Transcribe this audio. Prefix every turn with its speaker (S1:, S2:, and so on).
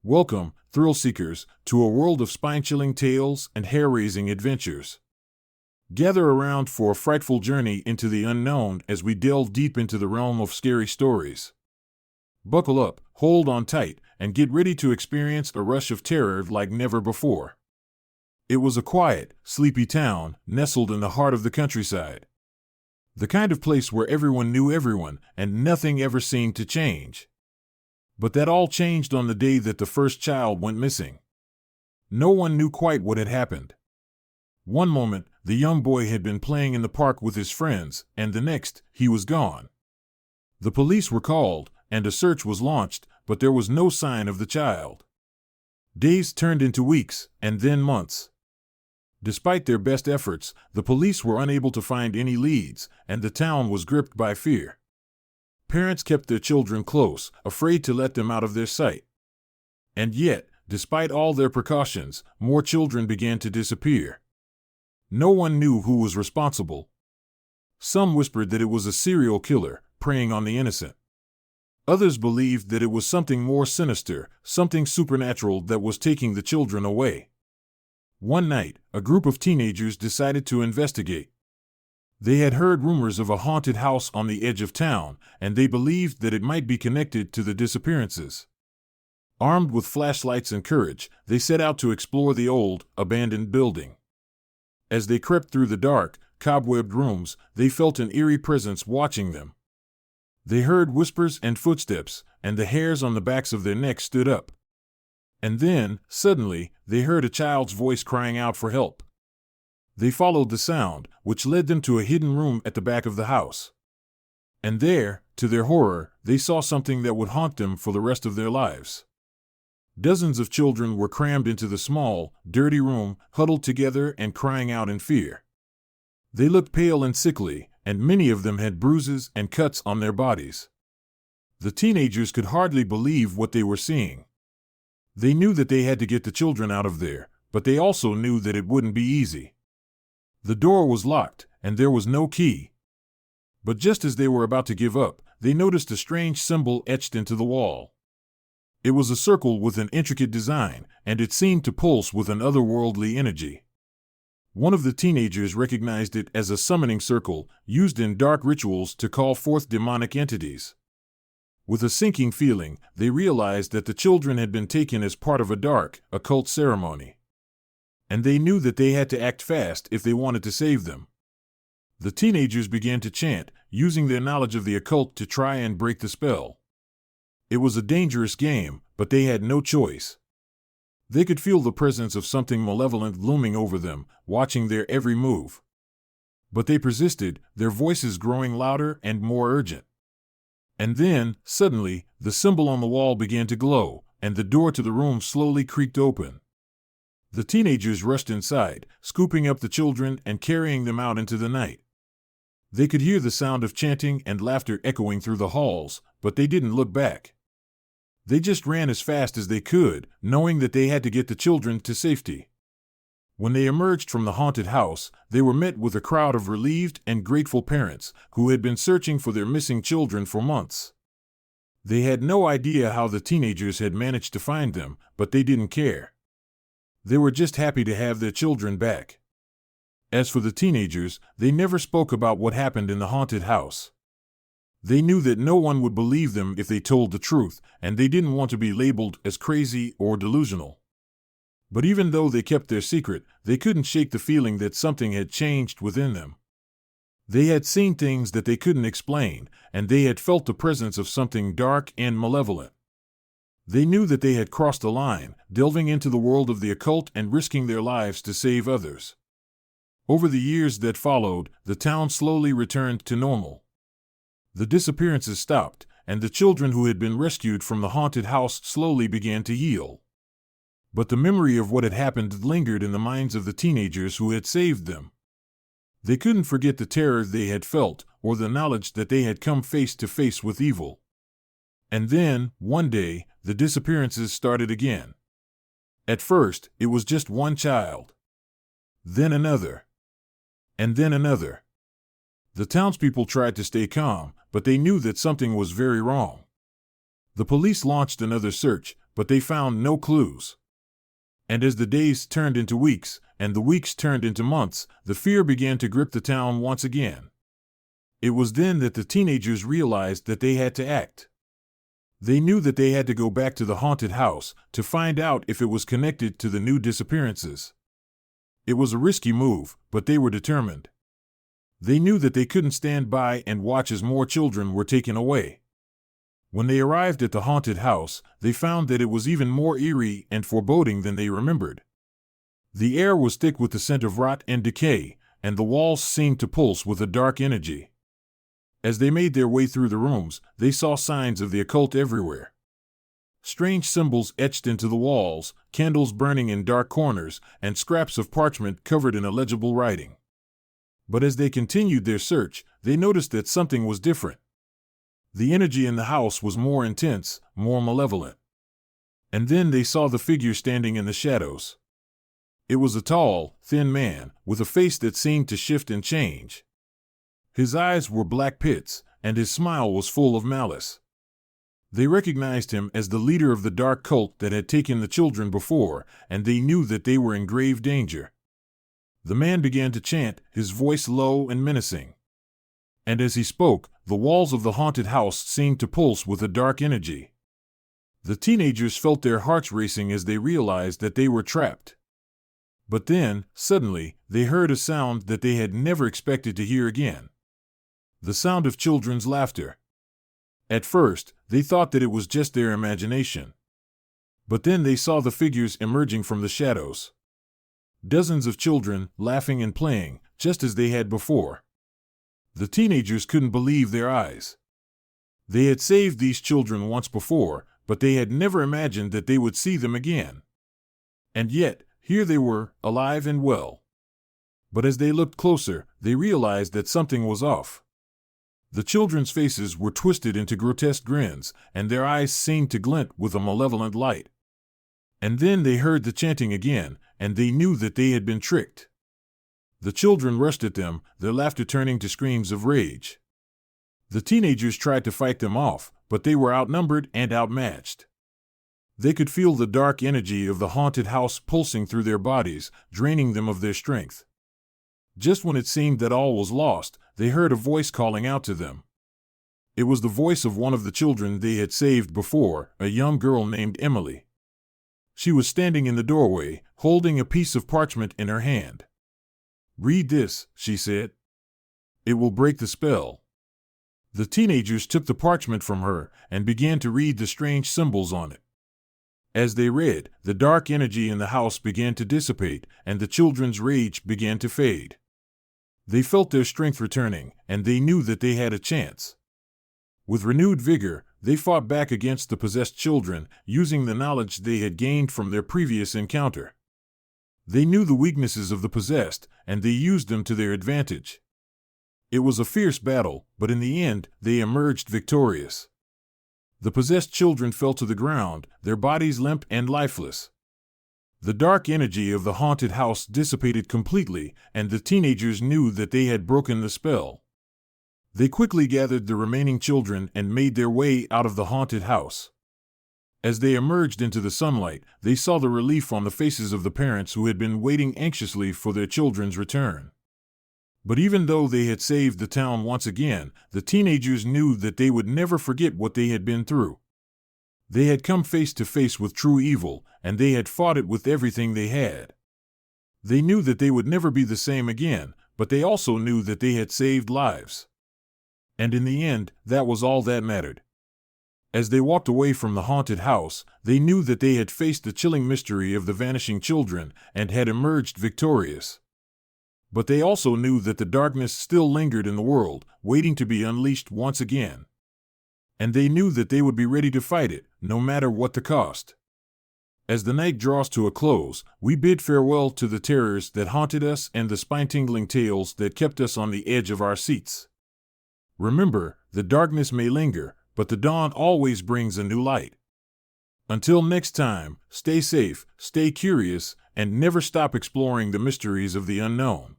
S1: Welcome, thrill seekers, to a world of spine-chilling tales and hair-raising adventures. Gather around for a frightful journey into the unknown as we delve deep into the realm of scary stories. Buckle up, hold on tight, and get ready to experience a rush of terror like never before. It was a quiet, sleepy town, nestled in the heart of the countryside. The kind of place where everyone knew everyone, and nothing ever seemed to change. But that all changed on the day that the first child went missing. No one knew quite what had happened. One moment, the young boy had been playing in the park with his friends, and the next, he was gone. The police were called, and a search was launched, but there was no sign of the child. Days turned into weeks, and then months. Despite their best efforts, the police were unable to find any leads, and the town was gripped by fear. Parents kept their children close, afraid to let them out of their sight. And yet, despite all their precautions, more children began to disappear. No one knew who was responsible. Some whispered that it was a serial killer, preying on the innocent. Others believed that it was something more sinister, something supernatural that was taking the children away. One night, a group of teenagers decided to investigate. They had heard rumors of a haunted house on the edge of town, and they believed that it might be connected to the disappearances. Armed with flashlights and courage, they set out to explore the old, abandoned building. As they crept through the dark, cobwebbed rooms, they felt an eerie presence watching them. They heard whispers and footsteps, and the hairs on the backs of their necks stood up. And then, suddenly, they heard a child's voice crying out for help. They followed the sound, which led them to a hidden room at the back of the house. And there, to their horror, they saw something that would haunt them for the rest of their lives. Dozens of children were crammed into the small, dirty room, huddled together and crying out in fear. They looked pale and sickly, and many of them had bruises and cuts on their bodies. The teenagers could hardly believe what they were seeing. They knew that they had to get the children out of there, but they also knew that it wouldn't be easy. The door was locked, and there was no key. But just as they were about to give up, they noticed a strange symbol etched into the wall. It was a circle with an intricate design, and it seemed to pulse with an otherworldly energy. One of the teenagers recognized it as a summoning circle, used in dark rituals to call forth demonic entities. With a sinking feeling, they realized that the children had been taken as part of a dark, occult ceremony. And they knew that they had to act fast if they wanted to save them. The teenagers began to chant, using their knowledge of the occult to try and break the spell. It was a dangerous game, but they had no choice. They could feel the presence of something malevolent looming over them, watching their every move. But they persisted, their voices growing louder and more urgent. And then, suddenly, the symbol on the wall began to glow, and the door to the room slowly creaked open. The teenagers rushed inside, scooping up the children and carrying them out into the night. They could hear the sound of chanting and laughter echoing through the halls, but they didn't look back. They just ran as fast as they could, knowing that they had to get the children to safety. When they emerged from the haunted house, they were met with a crowd of relieved and grateful parents who had been searching for their missing children for months. They had no idea how the teenagers had managed to find them, but they didn't care. They were just happy to have their children back. As for the teenagers, they never spoke about what happened in the haunted house. They knew that no one would believe them if they told the truth, and they didn't want to be labeled as crazy or delusional. But even though they kept their secret, they couldn't shake the feeling that something had changed within them. They had seen things that they couldn't explain, and they had felt the presence of something dark and malevolent. They knew that they had crossed a line, delving into the world of the occult and risking their lives to save others. Over the years that followed, the town slowly returned to normal. The disappearances stopped, and the children who had been rescued from the haunted house slowly began to heal. But the memory of what had happened lingered in the minds of the teenagers who had saved them. They couldn't forget the terror they had felt, or the knowledge that they had come face to face with evil. And then, one day, the disappearances started again. At first, it was just one child. Then another. And then another. The townspeople tried to stay calm, but they knew that something was very wrong. The police launched another search, but they found no clues. And as the days turned into weeks, and the weeks turned into months, the fear began to grip the town once again. It was then that the teenagers realized that they had to act. They knew that they had to go back to the haunted house to find out if it was connected to the new disappearances. It was a risky move, but they were determined. They knew that they couldn't stand by and watch as more children were taken away. When they arrived at the haunted house, they found that it was even more eerie and foreboding than they remembered. The air was thick with the scent of rot and decay, and the walls seemed to pulse with a dark energy. As they made their way through the rooms, they saw signs of the occult everywhere. Strange symbols etched into the walls, candles burning in dark corners, and scraps of parchment covered in illegible writing. But as they continued their search, they noticed that something was different. The energy in the house was more intense, more malevolent. And then they saw the figure standing in the shadows. It was a tall, thin man, with a face that seemed to shift and change. His eyes were black pits, and his smile was full of malice. They recognized him as the leader of the dark cult that had taken the children before, and they knew that they were in grave danger. The man began to chant, his voice low and menacing. And as he spoke, the walls of the haunted house seemed to pulse with a dark energy. The teenagers felt their hearts racing as they realized that they were trapped. But then, suddenly, they heard a sound that they had never expected to hear again. The sound of children's laughter. At first, they thought that it was just their imagination. But then they saw the figures emerging from the shadows. Dozens of children, laughing and playing, just as they had before. The teenagers couldn't believe their eyes. They had saved these children once before, but they had never imagined that they would see them again. And yet, here they were, alive and well. But as they looked closer, they realized that something was off. The children's faces were twisted into grotesque grins, and their eyes seemed to glint with a malevolent light. And then they heard the chanting again, and they knew that they had been tricked. The children rushed at them, their laughter turning to screams of rage. The teenagers tried to fight them off, but they were outnumbered and outmatched. They could feel the dark energy of the haunted house pulsing through their bodies, draining them of their strength. Just when it seemed that all was lost, they heard a voice calling out to them. It was the voice of one of the children they had saved before, a young girl named Emily. She was standing in the doorway, holding a piece of parchment in her hand. "Read this," she said. "It will break the spell." The teenagers took the parchment from her and began to read the strange symbols on it. As they read, the dark energy in the house began to dissipate, and the children's rage began to fade. They felt their strength returning, and they knew that they had a chance. With renewed vigor, they fought back against the possessed children, using the knowledge they had gained from their previous encounter. They knew the weaknesses of the possessed, and they used them to their advantage. It was a fierce battle, but in the end, they emerged victorious. The possessed children fell to the ground, their bodies limp and lifeless. The dark energy of the haunted house dissipated completely, and the teenagers knew that they had broken the spell. They quickly gathered the remaining children and made their way out of the haunted house. As they emerged into the sunlight, they saw the relief on the faces of the parents who had been waiting anxiously for their children's return. But even though they had saved the town once again, the teenagers knew that they would never forget what they had been through. They had come face to face with true evil, and they had fought it with everything they had. They knew that they would never be the same again, but they also knew that they had saved lives. And in the end, that was all that mattered. As they walked away from the haunted house, they knew that they had faced the chilling mystery of the vanishing children and had emerged victorious. But they also knew that the darkness still lingered in the world, waiting to be unleashed once again. And they knew that they would be ready to fight it, no matter what the cost. As the night draws to a close, we bid farewell to the terrors that haunted us and the spine-tingling tales that kept us on the edge of our seats. Remember, the darkness may linger, but the dawn always brings a new light. Until next time, stay safe, stay curious, and never stop exploring the mysteries of the unknown.